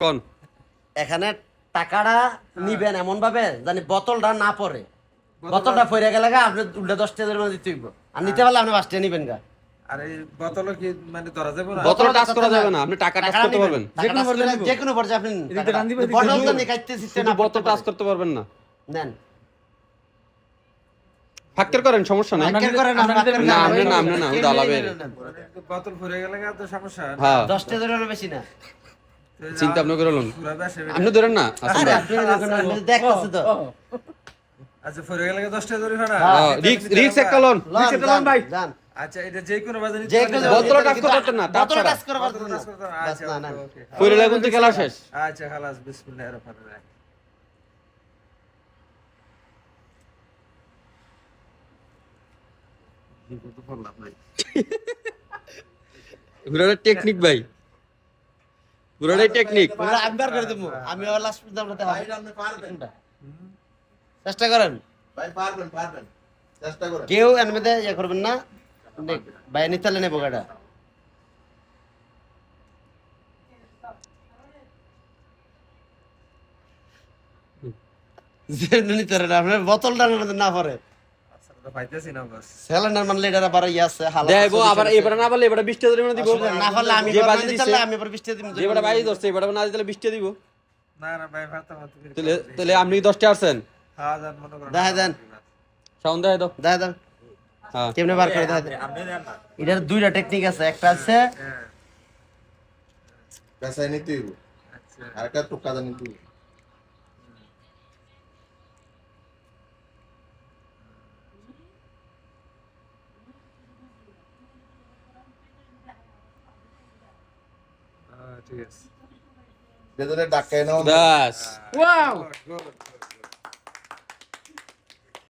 কোন এখানে টাকাটা নিবেন এমন ভাবে জানি বোতলটা না পড়ে, বোতলটা পড়ে গেলে আপনি উল্টে 10 টাকা জরিমানা দিতে হইব, আর নিতে পারলে আপনি 5 টাকা নিবেন গা। আর এই বোতলও কি মানে ধরা যাবে না? বোতল টাচ করা যাবে না, আপনি টাকা টাচ করতে পারবেন, যে কোনো পর্যায়ে আপনি বোতল তো নিকাইতে সিস্টেম শুধু বোতল টাচ করতে পারবেন না। নেন ফাক্কের করেন, সমস্যা নাই। ফাঁকের করেন, না আপনি না ওই দালাবের। বোতল ভরে গেলে তো সমস্যা। হ্যাঁ দশ টাকা জরিমানা বেশি না। চিন্তা আপনি করে লন, ঘুরাবে আসে। আপনি ধরেন না আসেন আরে ভাই। আপনি দেখতেছি তো। আচ্ছা ভরে গেলে 10 টাকা জরিমানা। রিক্স একটা লন। লন ভাই যান। আচ্ছা এটা যে কোনো বাজারে যে কোনো বোতল টাচ করতে পারতেন না, টাচ বোতল ছাড়া। টাচ করা পারতেন না। আচ্ছা না না ওকে। পয়লা লাগুন তো খেলা শেষ। আচ্ছা খালাস বিসমিল্লাহির রহমানির রহিম। ঘুরানোর টেকনিক ভাই, ঘুরানোর টেকনিক। ওরা আমি বার করে দেবো, আমি আবার লাস্ট পর্যন্ত আপনাদের ভাই আপনি পারবেন চেষ্টা করেন। ভাই পারবেন চেষ্টা করেন কেউ এর মধ্যে ইয়ে করবেন না, ভাই নিতালে নেবো গাড়া। আপনার বোতলটা না পরে আচ্ছা তো পাইতেছি না বস। সিলিন্ডার মানলে এটা আবার ইয়ে আছে হালা দেবো আবার এবারে না পারলে এবারে 20 টাকা জরিমানা দিব। না পারলে আমি যে যে বাজি বাজি দিছে, দিতে আমি আবার 20 টাকা দিব। যে এবারে বাইরে ধরছে এবারে না দিলে 20 টাকা দিব। না না ভাই ভাত আমার তুমি। তাহলে তাহলে আপনি 10 টাকা আসছেন, হ্যাঁ জান মনে করুন। দেখা দেন সাউন্ড দেয় দাও। দেখা দেন হ্যাঁ কেমনে বার করে দেখা দেন। এটার দুইটা টেকনিক আছে, একটা আছে হ্যাঁ পেশাই নিতে হইব আচ্ছা আর একটা টোকা দা নিতে হইব ঠিক আছে। বেদরে ডাকায় নাও বাস ওয়াও গুড গুড